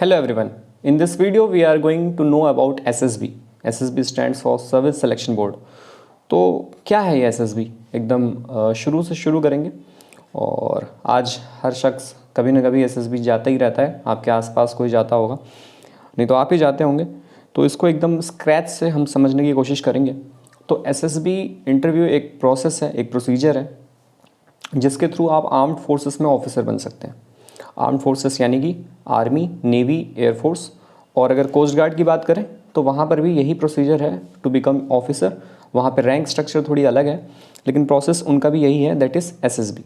Hello everyone. In this video we are going to know about SSB. SSB stands for Service Selection Board. तो क्या है ये SSB? एकदम शुरू से शुरू करेंगे और आज हर शख्स कभी ना कभी SSB जाता ही रहता है। आपके आसपास कोई जाता होगा, नहीं तो आप ही जाते होंगे। तो इसको एकदम स्क्रैच से हम समझने की कोशिश करेंगे। तो SSB इंटरव्यू एक प्रोसेस है, एक प्रोसीजर है जिसके थ्रू आप आर्म्ड फोर्सेस में ऑफिसर बन सकते हैं। आर्म्ड फोर्सेस यानी कि आर्मी, नेवी, एयरफोर्स। और अगर कोस्ट गार्ड की बात करें तो वहाँ पर भी यही प्रोसीजर है टू बिकम ऑफिसर। वहाँ पर रैंक स्ट्रक्चर थोड़ी अलग है, लेकिन प्रोसेस उनका भी यही है, दैट इज़ SSB।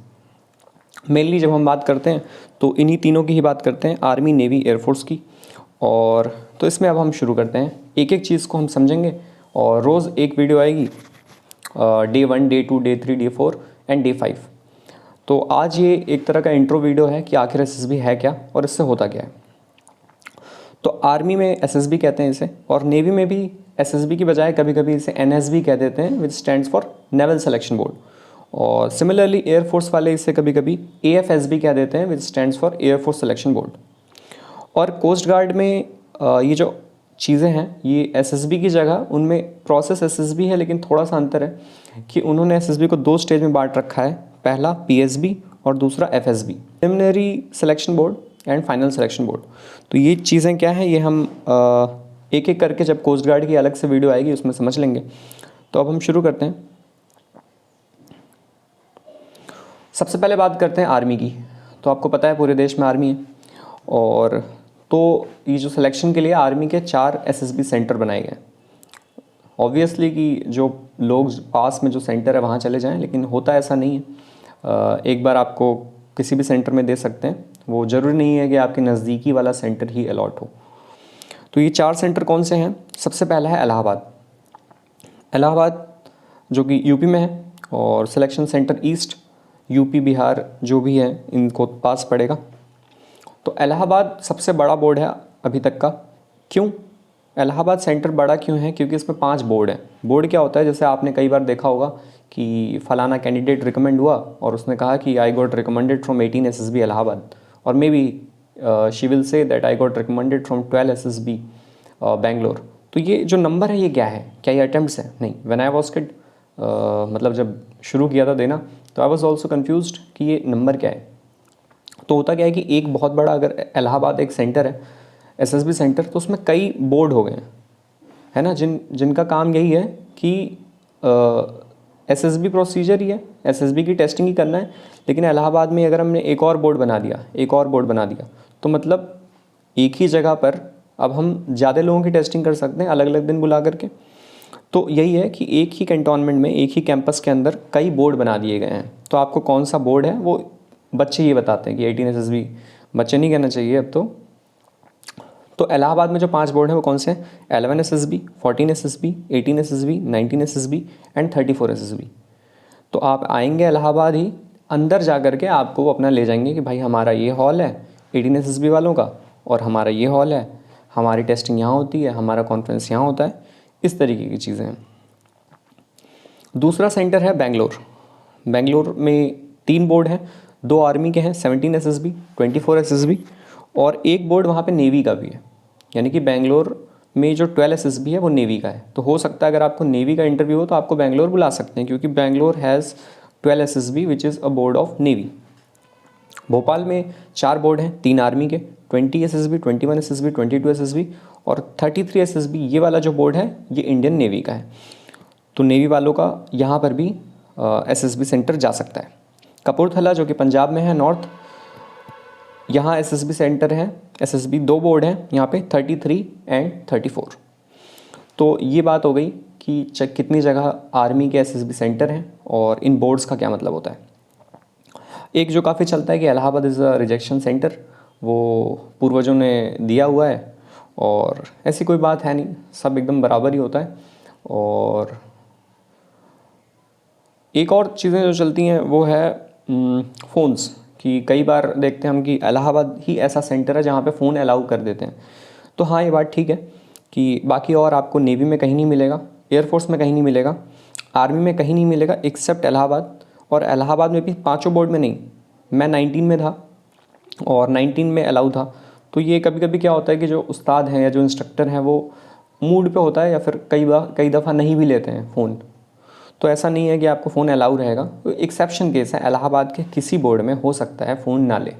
मेनली जब हम बात करते हैं तो इन्हीं तीनों की ही बात करते हैं, आर्मी, नेवी, एयरफोर्स की। और तो इसमें अब हम शुरू करते हैं, एक एक चीज़ को हम समझेंगे और रोज़ एक वीडियो आएगी, day 1, day 2, day 3, day 4 and day 5। तो आज ये एक तरह का इंट्रो वीडियो है कि आखिर SSB है क्या और इससे होता क्या है। तो आर्मी में SSB कहते हैं इसे, और नेवी में भी SSB की बजाय कभी कभी इसे NSB कह देते हैं, विच stands for naval selection board. और सिमिलरली एयरफोर्स वाले इसे कभी कभी AFSB कह देते हैं, विच stands for air force selection board. और कोस्ट गार्ड में ये जो चीज़ें हैं, ये SSB की जगह उनमें प्रोसेस SSB है, लेकिन थोड़ा सा अंतर है कि उन्होंने SSB को दो स्टेज में बांट रखा है। पहला PSB और दूसरा FSB, preliminary selection board and final selection board. तो ये चीज़ें क्या हैं, ये हम एक एक करके जब कोस्ट गार्ड की अलग से वीडियो आएगी उसमें समझ लेंगे। तो अब हम शुरू करते हैं। सबसे पहले बात करते हैं आर्मी की। तो आपको पता है पूरे देश में आर्मी है, और तो ये जो सिलेक्शन के लिए आर्मी के 4 SSB सेंटर बनाए गए हैं। ऑब्वियसली कि जो लोग पास में जो सेंटर है वहाँ चले जाएं, लेकिन होता ऐसा नहीं है। एक बार आपको किसी भी सेंटर में दे सकते हैं, वो ज़रूरी नहीं है कि आपके नज़दीकी वाला सेंटर ही अलॉट हो। तो ये 4 सेंटर कौन से हैं? सबसे पहला है इलाहाबाद। इलाहाबाद जो कि यूपी में है, और selection centre east, UP, Bihar जो भी है इनको पास पड़ेगा। तो इलाहाबाद सबसे बड़ा बोर्ड है अभी तक का। क्यों इलाहाबाद सेंटर बड़ा क्यों है? क्योंकि इसमें 5 बोर्ड हैं। बोर्ड क्या होता है, जैसे आपने कई बार देखा होगा कि फलाना कैंडिडेट रिकमेंड हुआ और उसने कहा कि I got recommended from 18 SSB Allahabad, और may be she will say that I got recommended from 12 SSB Bangalore. तो ये जो नंबर है ये क्या है? क्या ये अटैम्प्ट्स है? नहीं। व्हेन आई वाज किड, मतलब जब शुरू किया था देना, तो आई वाज ऑल्सो कन्फ्यूज्ड कि ये नंबर क्या है। तो होता क्या है कि एक बहुत बड़ा, अगर इलाहाबाद एक सेंटर है SSB सेंटर, तो उसमें कई बोर्ड हो गए हैं, है ना, जिनका काम यही है कि SSB प्रोसीजर ही है, SSB की टेस्टिंग ही करना है। लेकिन इलाहाबाद में अगर हमने एक और बोर्ड बना दिया, तो मतलब एक ही जगह पर अब हम ज़्यादा लोगों की टेस्टिंग कर सकते हैं अलग अलग दिन बुला करके। तो यही है कि एक ही कैंटोनमेंट में, एक ही कैंपस के अंदर कई बोर्ड बना दिए गए हैं। तो आपको कौन सा बोर्ड है वो बच्चे ये बताते हैं कि 18 SSB, बच्चे नहीं कहना चाहिए अब तो इलाहाबाद में जो 5 बोर्ड हैं वो कौन से हैं? 11 SSB, 14 SSB, 18 SSB, 19 SSB and 34 SSB। तो आप आएंगे इलाहाबाद ही, अंदर जा कर के आपको वो अपना ले जाएंगे कि भाई हमारा ये हॉल है 18 SSB वालों का, और हमारा ये हॉल है, हमारी टेस्टिंग यहाँ होती है, हमारा कॉन्फ्रेंस यहाँ होता है। इस तरीके की चीज़ें हैं। दूसरा सेंटर है बेंगलोर। बेंगलोर में 3 बोर्ड हैं, 2 आर्मी के हैं, 17 SSB, 24 SSB, और एक बोर्ड वहाँ पे नेवी का भी है। यानी कि बेंगलोर में जो 12 SSB है वो नेवी का है। तो हो सकता है अगर आपको नेवी का इंटरव्यू हो तो आपको बेंगलोर बुला सकते हैं, क्योंकि Bangalore has 12 SSB which is a board of navy. Bhopal में 4 बोर्ड हैं, 3 आर्मी के, 20 SSB, 21 SSB, 22 SSB और 33 SSB। ये वाला जो बोर्ड है ये इंडियन नेवी का है। तो नेवी वालों का यहाँ पर भी SSB सेंटर जा सकता है। कपूरथला जो कि पंजाब में है, नॉर्थ, यहाँ SSB सेंटर है। SSB 2 बोर्ड हैं यहाँ पे, 33 एंड 34। तो ये बात हो गई कि कितनी जगह आर्मी के SSB सेंटर हैं और इन बोर्ड्स का क्या मतलब होता है। एक जो काफ़ी चलता है कि Allahabad is a rejection centre, वो पूर्वजों ने दिया हुआ है, और ऐसी कोई बात है नहीं, सब एकदम बराबर ही होता है। और एक और चीज़ें जो चलती हैं वो है फ़ोन्स, कि कई बार देखते हैं हम कि इलाहाबाद ही ऐसा सेंटर है जहाँ पे फ़ोन अलाउ कर देते हैं। तो हाँ, ये बात ठीक है कि बाकी और आपको नेवी में कहीं नहीं मिलेगा, एयरफोर्स में कहीं नहीं मिलेगा, आर्मी में कहीं नहीं मिलेगा एक्सेप्ट इलाहाबाद। और इलाहाबाद में भी 5 बोर्ड में नहीं, मैं 19 में था और 19 में अलाउ था, तो ये कभी कभी क्या होता है कि जो उस्ताद हैं या जो इंस्ट्रक्टर हैं वो मूड पे होता है या फिर कई दफ़ा नहीं भी लेते हैं फ़ोन। तो ऐसा नहीं है कि आपको फ़ोन अलाउ रहेगा, तो एक्सेप्शन केस है, इलाहाबाद के किसी बोर्ड में हो सकता है फ़ोन ना ले,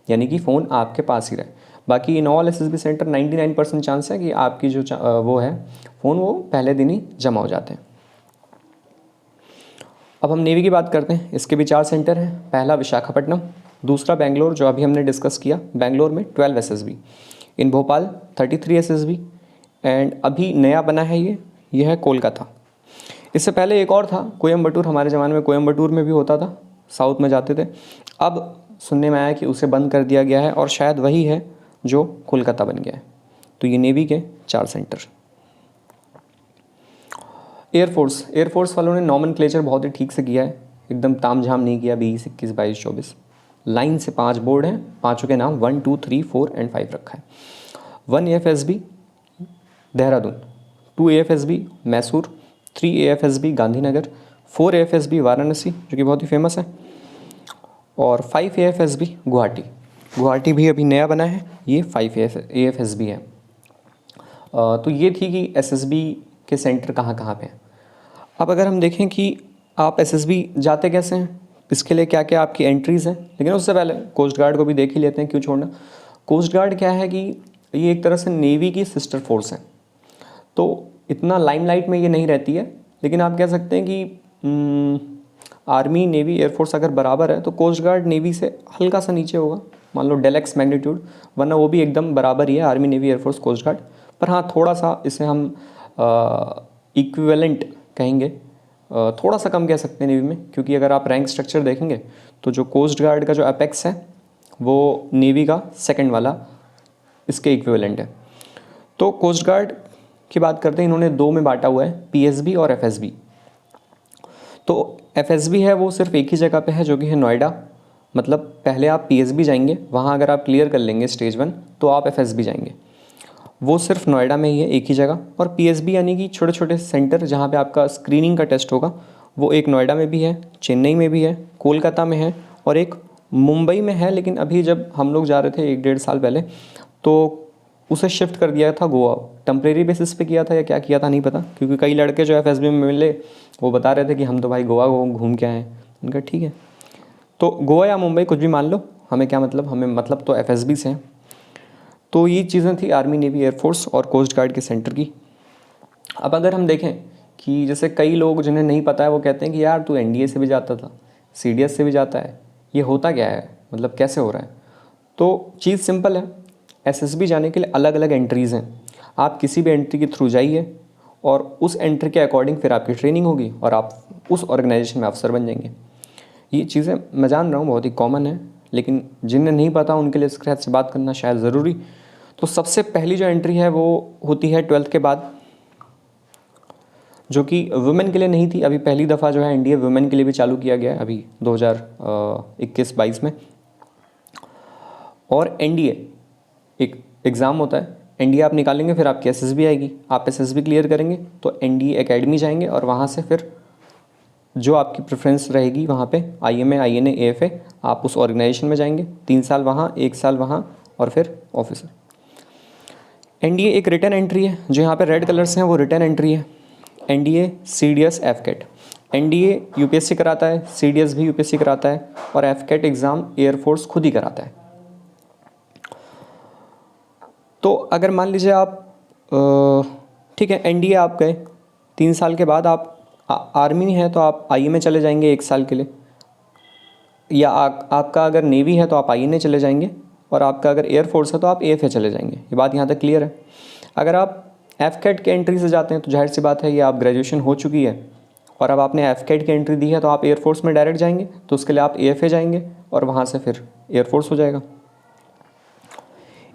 यानी कि फ़ोन आपके पास ही रहे। बाकी in all SSB centre 99% chance है कि आपकी जो वो है फ़ोन वो पहले दिन ही जमा हो जाते हैं। अब हम नेवी की बात करते हैं। इसके भी 4 सेंटर हैं। पहला विशाखापट्टनम, दूसरा बेंगलोर जो अभी हमने डिस्कस किया, बेंगलोर में 12 SSB, in Bhopal 33 SSB, and अभी नया बना है ये है कोलकाता। इससे पहले एक और था कोयम्बटूर, हमारे ज़माने में कोयम्बटूर में भी होता था, साउथ में जाते थे। अब सुनने में आया कि उसे बंद कर दिया गया है और शायद वही है जो कोलकाता बन गया है। तो ये नेवी के 4 सेंटर। एयरफोर्स वालों ने नॉमेनक्लेचर बहुत ही ठीक से किया है, एकदम तामझाम नहीं किया। 20, 21, 22, 24 लाइन से 5 बोर्ड हैं, पाँचों के नाम 1, 2, 3, 4 एंड 5 रखा है। 1 AFSB Dehradun, 2 AFSB Mysore, 3 AFSB Gandhinagar, 4 AFSB Varanasi जो कि बहुत ही फेमस है, और 5 AFSB गुवाहाटी भी अभी नया बना है, ये 5 AFSB है। तो ये थी कि एसएसबी के सेंटर कहाँ कहाँ पे हैं। अब अगर हम देखें कि आप एसएसबी जाते कैसे हैं, इसके लिए क्या क्या आपकी एंट्रीज़ हैं, लेकिन उससे पहले कोस्ट गार्ड को भी देख ही लेते हैं, क्यों छोड़ना। कोस्ट गार्ड क्या है कि ये एक तरह से नेवी की सिस्टर फोर्स है, तो इतना लाइमलाइट में ये नहीं रहती है, लेकिन आप कह सकते हैं कि आर्मी नेवी एयरफोर्स अगर बराबर है तो कोस्ट गार्ड नेवी से हल्का सा नीचे होगा, मान लो डेलेक्स मैग्नीट्यूड, वरना वो भी एकदम बराबर ही है, army navy air force coast guard. पर हाँ, थोड़ा सा इसे हम इक्विवेलेंट कहेंगे, थोड़ा सा कम कह सकते हैं नेवी में, क्योंकि अगर आप रैंक स्ट्रक्चर देखेंगे तो जो कोस्ट गार्ड का जो अपेक्स है वो नेवी का सेकंड वाला इसके इक्विवेलेंट है। तो कोस्ट गार्ड की बात करते हैं, इन्होंने 2 में बांटा हुआ है, पीएसबी और एफएसबी। तो एफएसबी है वो सिर्फ एक ही जगह पे है जो कि है नोएडा, मतलब पहले आप पीएसबी जाएंगे, वहाँ अगर आप क्लियर कर लेंगे स्टेज 1 तो आप एफएसबी जाएंगे, वो सिर्फ नोएडा में ही है एक ही जगह। और पीएसबी यानी कि छोटे छोटे सेंटर जहाँ पे आपका स्क्रीनिंग का टेस्ट होगा, वो एक नोएडा में भी है, चेन्नई में भी है, कोलकाता में है और एक मुंबई में है। लेकिन अभी जब हम लोग जा रहे थे 1-1.5 साल पहले, तो उसे शिफ्ट कर दिया था गोवा, टेम्परेरी बेसिस पे किया था या क्या किया था नहीं पता, क्योंकि कई लड़के जो एफएसबी में मिले वो बता रहे थे कि हम तो भाई गोवा घूम के आए हैं। उनका ठीक है, तो गोवा या मुंबई कुछ भी मान लो, हमें क्या मतलब, हमें मतलब तो एफएसबी से है। तो ये चीज़ें थी आर्मी नेवी एयरफोर्स और कोस्ट गार्ड के सेंटर की। अब अगर हम देखें कि जैसे कई लोग जिन्हें नहीं पता है वो कहते हैं कि यार तू एनडीए से भी जाता था, सीडीएस से भी जाता है, ये होता क्या है, मतलब कैसे हो रहा है। तो चीज़ सिंपल है, एसएसबी जाने के लिए अलग अलग एंट्रीज़ हैं। आप किसी भी एंट्री के थ्रू जाइए और उस एंट्री के अकॉर्डिंग फिर आपकी ट्रेनिंग होगी और आप उस ऑर्गेनाइजेशन में अफसर बन जाएंगे। ये चीज़ें मैं जान रहा हूँ बहुत ही कॉमन है, लेकिन जिन्हें नहीं पता उनके लिए स्क्रैच से बात करना शायद ज़रूरी। तो सबसे पहली जो एंट्री है वो होती है 12th के बाद, जो कि वुमेन के लिए नहीं थी। अभी पहली दफ़ा जो है एनडीए वुमेन के लिए भी चालू किया गया है अभी 2021-22 में। और एनडीए एक एग्ज़ाम होता है, एनडीए आप निकालेंगे फिर आपकी एसएसबी आएगी, आप एसएसबी क्लियर करेंगे तो एनडीए एकेडमी जाएंगे और वहाँ से फिर जो आपकी प्रेफरेंस रहेगी वहाँ पे आईएमए, आईएनए, एएफए, आप उस ऑर्गेनाइजेशन में जाएंगे, 3 साल वहाँ, 1 साल वहाँ और फिर ऑफिसर। एनडीए एक रिटर्न एंट्री है, जो यहाँ पे रेड कलर से हैं वो रिटर्न एंट्री है। NDA, CDS, AFCAT. NDA UPSC कराता है, सीडीएस भी यूपीएससी कराता है और एफकेट एग्ज़ाम एयरफोर्स खुद ही कराता है। तो अगर मान लीजिए आप ठीक है एनडीए आप गए, 3 साल के बाद आप आर्मी है तो आप आईएमए चले जाएंगे 1 साल के लिए, या आपका अगर नेवी है तो आप आईएनए चले जाएंगे, और आपका अगर एयरफोर्स है तो आप एएफए चले जाएंगे। ये बात यहाँ तक क्लियर है। अगर आप एफकेट के एंट्री से जाते हैं तो जाहिर सी बात है ये आप ग्रेजुएशन हो चुकी है और अब आपने एफकेट की एंट्री दी है तो आप एयरफोर्स में डायरेक्ट जाएंगे, तो उसके लिए आप एएफए जाएंगे और वहाँ से फिर एयरफोर्स हो जाएगा।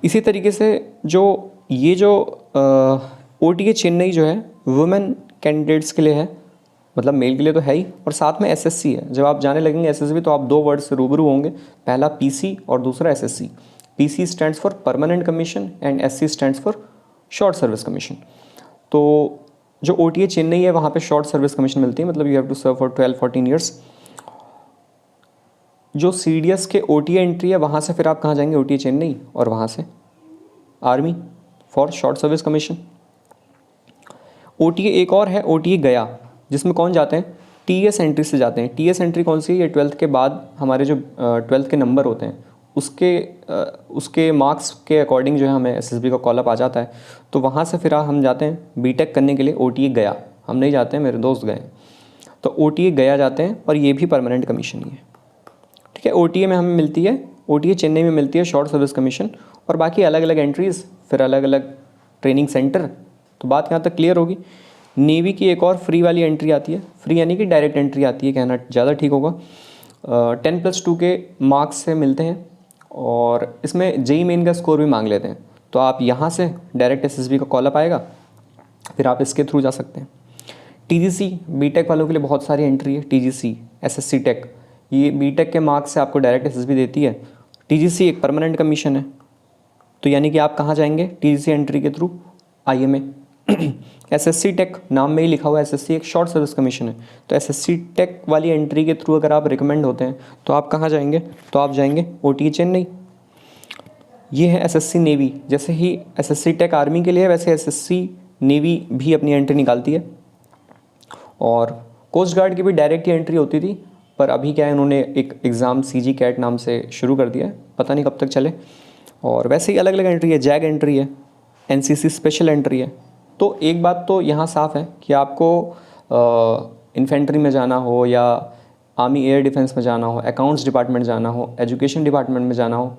इसी तरीके से जो ओटीए चेन्नई जो है वुमेन कैंडिडेट्स के लिए है, मतलब मेल के लिए तो है ही, और साथ में एसएससी है। जब आप जाने लगेंगे एसएसबी तो आप 2 वर्ड से रूबरू होंगे, पहला पीसी और दूसरा SSC. PC stands for permanent commission and SC stands for short service commission. तो जो ओटीए चेन्नई है वहाँ पे शॉर्ट सर्विस कमीशन मिलती है, मतलब you have to serve for 12-14 years. जो सीडीएस के ओटीए एंट्री है वहाँ से फिर आप कहाँ जाएंगे, ओटीए चेन्नई, और वहाँ से army for short service commission. OTA एक और है, OTA गया, जिसमें कौन जाते हैं, TS एंट्री से जाते हैं। TS एंट्री कौन सी है, ये 12th के बाद हमारे जो 12th के नंबर होते हैं उसके मार्क्स के अकॉर्डिंग जो है हमें SSB का कॉल अप आ जाता है। तो वहाँ से फिर हम जाते हैं BTech करने के लिए OTA गया। हम नहीं जाते हैं, मेरे दोस्त गए, तो OTA गया जाते हैं और ये भी परमानेंट कमीशन ही है। ठीक है, OTA में हमें मिलती है, OTA चेन्नई में मिलती है शॉर्ट सर्विस कमीशन, और बाकी अलग अलग एंट्रीज़, फिर अलग अलग ट्रेनिंग सेंटर। तो बात यहाँ तक क्लियर होगी। नेवी की एक और फ्री वाली एंट्री आती है, फ्री यानी कि डायरेक्ट एंट्री आती है, कहना ज़्यादा ठीक होगा। 10+2 के मार्क्स से मिलते हैं और इसमें JEE मेन का स्कोर भी मांग लेते हैं। तो आप यहाँ से डायरेक्ट SSB का कॉल अप आएगा, फिर आप इसके थ्रू जा सकते हैं। TGC BTech वालों के लिए बहुत सारी एंट्री है। TGC SSC टेक, ये BTech के मार्क्स से आपको डायरेक्ट SSB देती है। TGC एक परमानेंट कमीशन है, तो यानी कि आप कहाँ जाएंगे TGC एंट्री के थ्रू, IMA। SSC टेक नाम में ही लिखा हुआ है, SSC एक शॉर्ट सर्विस कमीशन है। तो SSC टेक वाली एंट्री के थ्रू अगर आप रिकमेंड होते हैं तो आप कहाँ जाएंगे, तो आप जाएंगे OTA चेन्नई। ये है SSC नेवी। जैसे ही SSC टेक आर्मी के लिए है, वैसे SSC नेवी भी अपनी एंट्री निकालती है। और कोस्ट गार्ड की भी डायरेक्ट ही एंट्री होती थी, पर अभी क्या है, उन्होंने एक एग्ज़ाम CG कैट नाम से शुरू कर दिया है, पता नहीं कब तक चले। और वैसे ही अलग अलग एंट्री है, जैग एंट्री है, NCC स्पेशल एंट्री है। तो एक बात तो यहाँ साफ़ है कि आपको इन्फेंट्री में जाना हो या आर्मी एयर डिफेंस में जाना हो, अकाउंट्स डिपार्टमेंट जाना हो, एजुकेशन डिपार्टमेंट में जाना हो,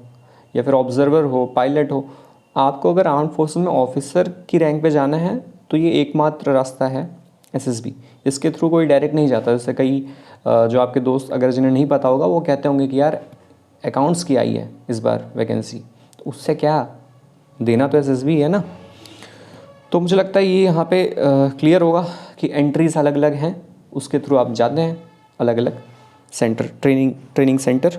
या फिर ऑब्जर्वर हो, पायलट हो, आपको अगर आर्म्ड फोर्सेस में ऑफिसर की रैंक पे जाना है तो ये एकमात्र रास्ता है SSB। इसके थ्रू कोई डायरेक्ट नहीं जाता। जैसे कई जो आपके दोस्त अगर जिन्हें नहीं पता होगा वो कहते होंगे कि यार अकाउंट्स की आई है इस बार वैकेंसी, तो उससे क्या, देना तो SSB है ना। तो मुझे लगता है ये यहाँ पे क्लियर होगा कि एंट्रीज़ अलग अलग हैं, उसके थ्रू आप जाते हैं अलग अलग सेंटर, ट्रेनिंग सेंटर।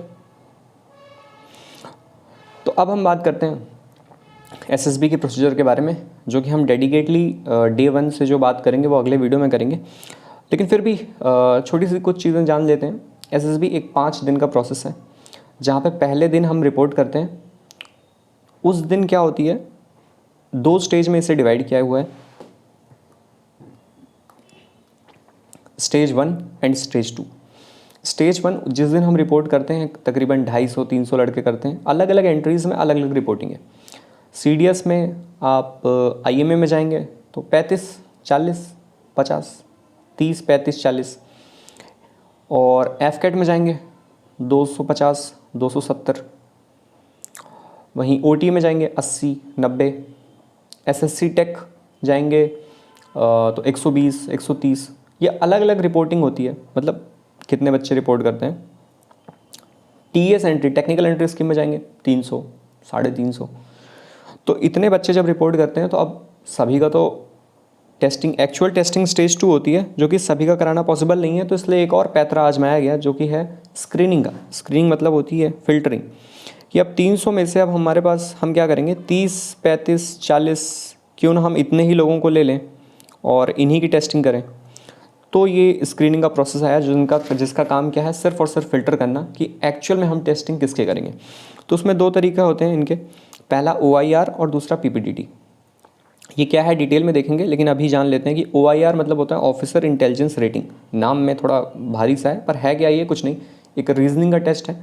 तो अब हम बात करते हैं SSB के प्रोसीजर के बारे में, जो कि हम डेडिकेटली Day 1 से जो बात करेंगे वो अगले वीडियो में करेंगे। लेकिन फिर भी छोटी सी कुछ चीज़ें जान लेते हैं। SSB एक 5 दिन का प्रोसेस है, जहाँ पे पहले दिन हम रिपोर्ट करते हैं। उस दिन क्या होती है, 2 स्टेज में इसे डिवाइड किया हुआ है, स्टेज 1 एंड स्टेज 2। स्टेज 1 जिस दिन हम रिपोर्ट करते हैं, तकरीबन 250-300 लड़के करते हैं। अलग अलग एंट्रीज़ में अलग अलग रिपोर्टिंग है। CDS में आप IMA में जाएंगे तो 35, 40, 50, 30, 35, 40, और FCAT में जाएंगे 250, 270, वहीं OT में जाएंगे 80, 90, SSC टेक जाएंगे तो 120, 130। ये अलग अलग रिपोर्टिंग होती है, मतलब कितने बच्चे रिपोर्ट करते हैं। TS entry, technical entry scheme में जाएंगे 300, 350। तो इतने बच्चे जब रिपोर्ट करते हैं तो अब सभी का तो टेस्टिंग, एक्चुअल टेस्टिंग स्टेज 2 होती है, जो कि सभी का कराना पॉसिबल नहीं है। तो इसलिए एक और पैतरा आजमाया गया, जो कि है स्क्रीनिंग का। स्क्रीनिंग मतलब होती है फिल्टरिंग, कि अब 300 में से अब हमारे पास हम क्या करेंगे, 30, 35, 40, क्यों ना हम इतने ही लोगों को ले लें और इन्हीं की टेस्टिंग करें। तो ये स्क्रीनिंग का प्रोसेस आया, जिसका काम क्या है, सिर्फ और सिर्फ फिल्टर करना कि एक्चुअल में हम टेस्टिंग किसके करेंगे। तो उसमें 2 तरीका होते हैं इनके, पहला OIR और दूसरा PPDT। ये क्या है डिटेल में देखेंगे, लेकिन अभी जान लेते हैं कि OIR मतलब होता है ऑफिसर इंटेलिजेंस रेटिंग। नाम में थोड़ा भारी सा है, पर है क्या, ये कुछ नहीं, एक रीजनिंग का टेस्ट है।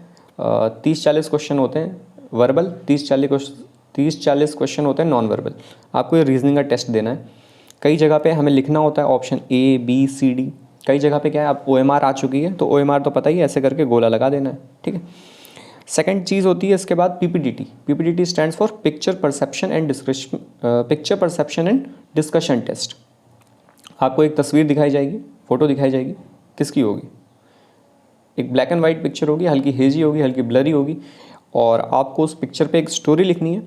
30-40 क्वेश्चन होते हैं वर्बल, 30-40 क्वेश्चन होते हैं नॉन वर्बल। आपको ये रीजनिंग का टेस्ट देना है। कई जगह पे हमें लिखना होता है option A, B, C, D। कई जगह पे क्या है, अब OMR आ चुकी है, तो OMR तो पता ही है, ऐसे करके गोला लगा देना है, ठीक है। सेकंड चीज़ होती है इसके बाद PPDT। PPDT stands for picture perception and discussion test. आपको एक तस्वीर दिखाई जाएगी, फ़ोटो दिखाई जाएगी, किसकी होगी, एक ब्लैक एंड वाइट पिक्चर होगी, हल्की हेजी होगी, हल्की ब्लरी होगी, और आपको उस पिक्चर पे एक स्टोरी लिखनी है।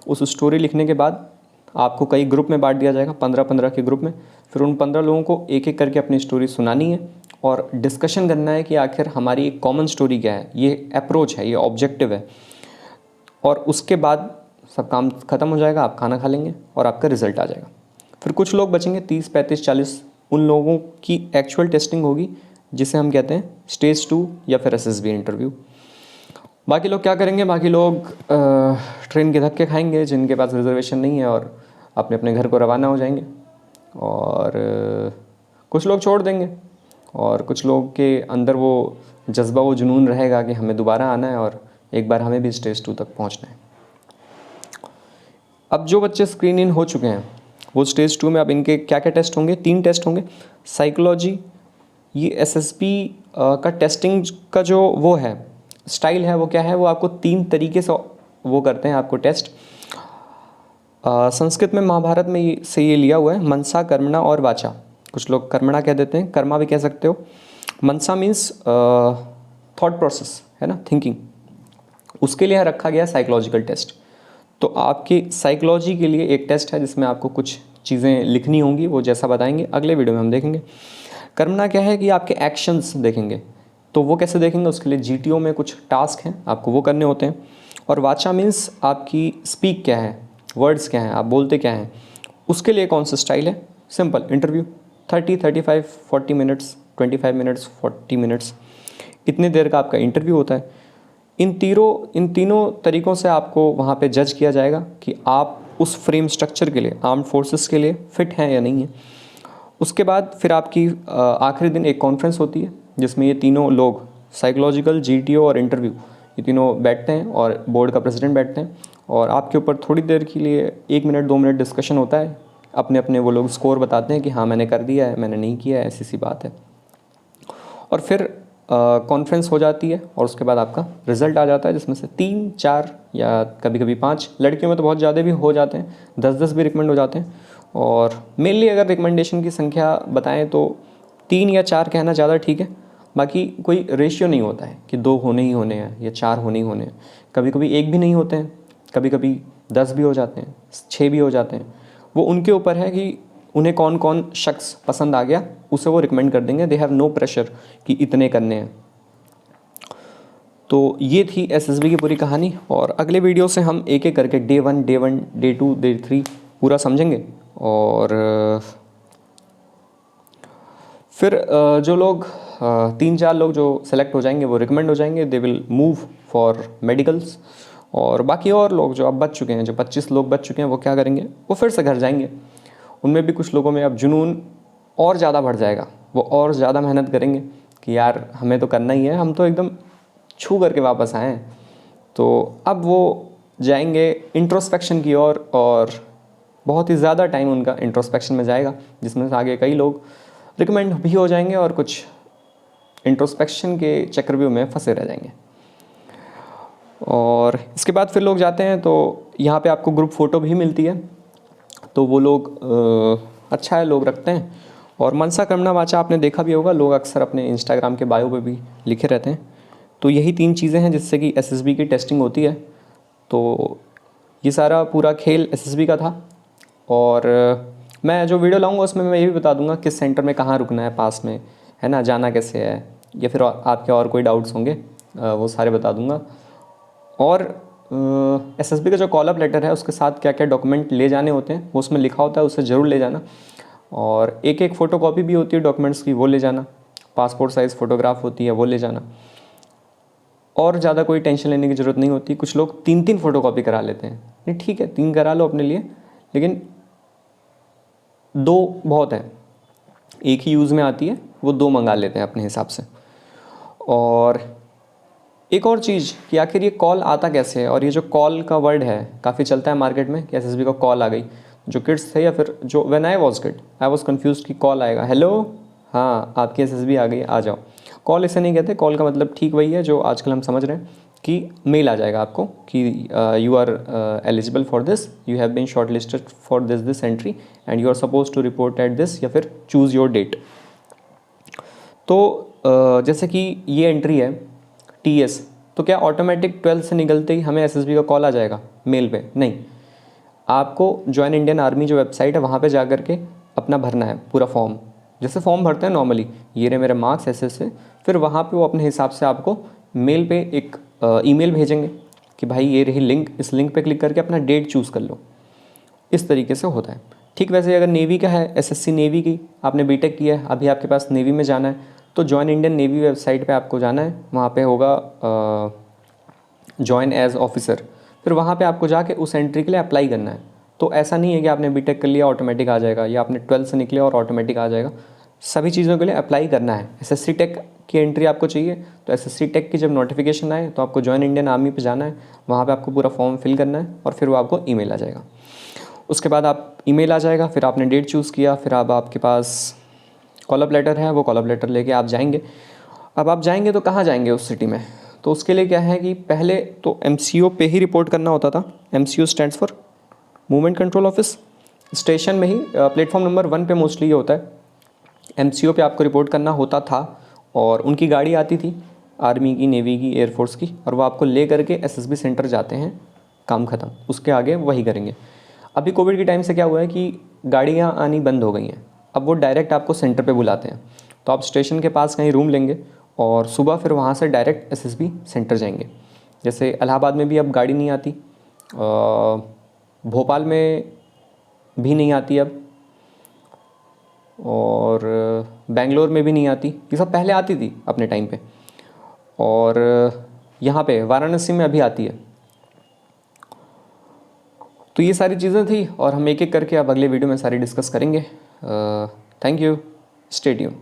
उस स्टोरी लिखने के बाद आपको कई ग्रुप में बांट दिया जाएगा, 15-15 के ग्रुप में। फिर उन 15 लोगों को एक एक करके अपनी स्टोरी सुनानी है और डिस्कशन करना है कि आखिर हमारी एक कॉमन स्टोरी क्या है। ये अप्रोच है, ये ऑब्जेक्टिव है। और उसके बाद सब काम ख़त्म हो जाएगा, आप खाना खा लेंगे और आपका रिज़ल्ट आ जाएगा। फिर कुछ लोग बचेंगे 30, 35, 40, उन लोगों की एक्चुअल टेस्टिंग होगी, जिसे हम कहते हैं स्टेज 2 या फिर SSB इंटरव्यू। बाकी लोग क्या करेंगे, बाकी लोग ट्रेन के धक्के खाएंगे जिनके पास रिजर्वेशन नहीं है और अपने अपने घर को रवाना हो जाएंगे। और कुछ लोग छोड़ देंगे और कुछ लोग के अंदर वो जज्बा, वो जुनून रहेगा कि हमें दोबारा आना है और एक बार हमें भी स्टेज 2 तक पहुंचना है। अब जो बच्चे स्क्रीन इन हो चुके हैं वो स्टेज 2 में अब इनके क्या क्या टेस्ट होंगे, 3 टेस्ट होंगे। साइकोलॉजी, ये एसएसबी का टेस्टिंग का जो वो है स्टाइल है वो क्या है, वो आपको 3 तरीके से वो करते हैं आपको टेस्ट। संस्कृत में महाभारत में से ये लिया हुआ है, मनसा, कर्मणा और वाचा। कुछ लोग कर्मणा कह देते हैं, कर्मा भी कह सकते हो। मनसा मीन्स थॉट प्रोसेस है ना, थिंकिंग, उसके लिए रखा गया साइकोलॉजिकल टेस्ट। तो आपकी साइकोलॉजी के लिए एक टेस्ट है जिसमें आपको कुछ चीज़ें लिखनी होंगी, वो जैसा बताएंगे अगले वीडियो में हम देखेंगे। कर्मणा क्या है कि आपके एक्शंस देखेंगे, तो वो कैसे देखेंगे, उसके लिए जीटीओ में कुछ टास्क हैं आपको वो करने होते हैं। और वाचा मीन्स आपकी स्पीक क्या है, वर्ड्स क्या हैं, आप बोलते क्या हैं, उसके लिए कौन सा स्टाइल है। Simple interview 30, 35, 40 minutes, 25 minutes, 40 minutes, इतने देर का आपका इंटरव्यू होता है। इन तीनों तरीक़ों से आपको वहाँ पे जज किया जाएगा कि आप उस फ्रेम स्ट्रक्चर के लिए, आर्म्ड फोर्सेस के लिए फ़िट हैं या नहीं है। उसके बाद फिर आपकी आखिरी दिन एक कॉन्फ्रेंस होती है जिसमें ये तीनों लोग, साइकोलॉजिकल, जीटीओ और इंटरव्यू, ये तीनों बैठते हैं और बोर्ड का प्रेसिडेंट बैठते हैं और आपके ऊपर थोड़ी देर के लिए 1 मिनट 2 मिनट डिस्कशन होता है। अपने अपने वो लोग स्कोर बताते हैं कि हाँ मैंने कर दिया है, मैंने नहीं किया है, ऐसी सी बात है। और फिर कॉन्फ्रेंस हो जाती है और उसके बाद आपका रिज़ल्ट आ जाता है जिसमें से 3, 4 या कभी कभी 5, लड़कियों में तो बहुत ज़्यादा भी हो जाते हैं, 10-10 भी रिकमेंड हो जाते हैं। और मेनली अगर रिकमेंडेशन की संख्या बताएं तो 3 या 4 कहना ज़्यादा ठीक है। बाकी कोई रेशियो नहीं होता है कि 2 होने ही होने हैं या 4 होने ही होने हैं। कभी कभी 1 भी नहीं होते हैं, कभी कभी 10 भी हो जाते हैं, 6 भी हो जाते हैं। वो उनके ऊपर है कि उन्हें कौन कौन शख्स पसंद आ गया, उसे वो रिकमेंड कर देंगे। दे हैव नो प्रेशर कि इतने करने हैं। तो ये थी एसएसबी की पूरी कहानी और अगले वीडियो से हम एक एक करके डे 1, डे 2, डे 3 पूरा समझेंगे। और फिर जो लोग 3-4 लोग जो सेलेक्ट हो जाएंगे वो रिकमेंड हो जाएंगे, they will move for medicals. और बाकी और लोग जो अब बच चुके हैं, जो 25 लोग बच चुके हैं, वो क्या करेंगे, वो फिर से घर जाएंगे। उनमें भी कुछ लोगों में अब जुनून और ज़्यादा बढ़ जाएगा, वो और ज़्यादा मेहनत करेंगे कि यार हमें तो करना ही है, हम तो एकदम छू करके वापस आए हैं। तो अब वो जाएंगे इंट्रोस्पेक्शन की ओर और बहुत ही ज़्यादा टाइम उनका इंट्रोस्पेक्शन में जाएगा, जिसमें से आगे कई लोग रिकमेंड भी हो जाएंगे और कुछ इंट्रोस्पेक्शन के चक्रव्यूह में फंसे रह जाएंगे। और इसके बाद फिर लोग जाते हैं तो यहाँ पे आपको ग्रुप फ़ोटो भी मिलती है, तो वो लोग अच्छा है लोग रखते हैं। और मनसा, कर्मणा, वाचा आपने देखा भी होगा, लोग अक्सर अपने इंस्टाग्राम के बायो पे भी लिखे रहते हैं। तो यही 3 चीज़ें हैं जिससे कि एसएसबी की टेस्टिंग होती है। तो ये सारा पूरा खेल एसएसबी का था। और मैं जो वीडियो लाऊंगा उसमें मैं ये भी बता दूंगा किस सेंटर में कहाँ रुकना है पास में, है ना, जाना कैसे है, या फिर आपके और कोई डाउट्स होंगे वो सारे बता दूंगा। और एसएसबी का जो कॉल अप लेटर है उसके साथ क्या क्या डॉक्यूमेंट ले जाने होते हैं वो उसमें लिखा होता है, उसे ज़रूर ले जाना। और एक फ़ोटोकॉपी भी होती है डॉक्यूमेंट्स की, वो ले जाना। पासपोर्ट साइज़ फ़ोटोग्राफ होती है, वो ले जाना। और ज़्यादा कोई टेंशन लेने की ज़रूरत नहीं होती। कुछ लोग 3-3 फ़ोटोकॉपी करा लेते हैं, नहीं ठीक है 3 करा लो अपने लिए, लेकिन 2 बहुत है, एक ही यूज़ में आती है, वो 2 मंगा लेते हैं अपने हिसाब से। और एक और चीज़ कि आखिर ये कॉल आता कैसे है, और ये जो कॉल का वर्ड है काफ़ी चलता है मार्केट में कि एसएसबी का कॉल आ गई। जो किड्स थे या फिर जो व्हेन आई वाज कन्फ्यूज्ड कि कॉल आएगा, हेलो हाँ आपकी एसएसबी आ गई, आ जाओ। कॉल इसे नहीं कहते, कॉल का मतलब ठीक वही है जो आजकल हम समझ रहे हैं कि मेल आ जाएगा आपको कि you are eligible for this, you have been shortlisted for this entry and you are suppose to report at this, या फिर चूज़ योर डेट। तो जैसे कि ये एंट्री है टीएस, तो क्या ऑटोमेटिक 12 से निकलते ही हमें एसएसबी का कॉल आ जाएगा मेल पे? नहीं, आपको जॉइन इंडियन आर्मी जो वेबसाइट है वहाँ पे जा करके अपना भरना है पूरा फॉर्म, जैसे फॉर्म भरते हैं नॉर्मली, ये रहे मेरे मार्क्स ऐसे से। फिर वहाँ पे वो अपने हिसाब से आपको मेल पे एक ईमेल भेजेंगे कि भाई ये रही लिंक, इस लिंक पे क्लिक करके अपना डेट चूज़ कर लो। इस तरीके से होता है। ठीक वैसे अगर नेवी का है, एसएससी नेवी की, आपने बीटेक किया है, अभी आपके पास नेवी में जाना है, तो जॉइन इंडियन नेवी वेबसाइट पे आपको जाना है। वहाँ पे होगा जॉइन एज ऑफिसर, फिर वहाँ पे आपको जाके उस एंट्री के लिए अप्लाई करना है। तो ऐसा नहीं है कि आपने बीटेक कर लिया ऑटोमेटिक आ जाएगा, या आपने 12th से निकले और ऑटोमेटिक आ जाएगा। सभी चीज़ों के लिए अप्लाई करना है। एसएससी टेक की एंट्री आपको चाहिए, तो एसएससी टेक की जब नोटिफिकेशन आए तो आपको जॉइन इंडियन आर्मी पे जाना है, वहाँ पे आपको पूरा फॉर्म फिल करना है और फिर वो आपको ईमेल आ जाएगा। उसके बाद आप ईमेल आ जाएगा, फिर आपने डेट चूज़ किया, फिर अब आपके पास कॉल अप लेटर है, वो कॉल अप लेटर लेके आप जाएंगे। अब आप जाएंगे तो कहाँ जाएंगे उस सिटी में? तो उसके लिए क्या है कि पहले तो एमसीओ पे ही रिपोर्ट करना होता था। MCO stands for movement control office. Station में ही प्लेटफॉर्म नंबर 1 पे मोस्टली ये होता है, एमसीओ पे आपको रिपोर्ट करना होता था। और उनकी गाड़ी आती थी, आर्मी की, नेवी की, एयरफोर्स की, और वो आपको ले करके एसएसबी सेंटर जाते हैं, काम ख़त्म। उसके आगे वही करेंगे। अभी कोविड के टाइम से क्या हुआ है कि गाड़ियाँ आनी बंद हो गई हैं, अब वो डायरेक्ट आपको सेंटर पे बुलाते हैं। तो आप स्टेशन के पास कहीं रूम लेंगे और सुबह फिर वहाँ से डायरेक्ट एसएसबी सेंटर जाएंगे। जैसे इलाहाबाद में भी अब गाड़ी नहीं आती, भोपाल में भी नहीं आती अब, और बेंगलोर में भी नहीं आती। ये सब पहले आती थी अपने टाइम पे, और यहाँ पे वाराणसी में अभी आती है। तो ये सारी चीज़ें थी और हम एक एक करके अब अगले वीडियो में सारी डिस्कस करेंगे। Thank you, stay tune.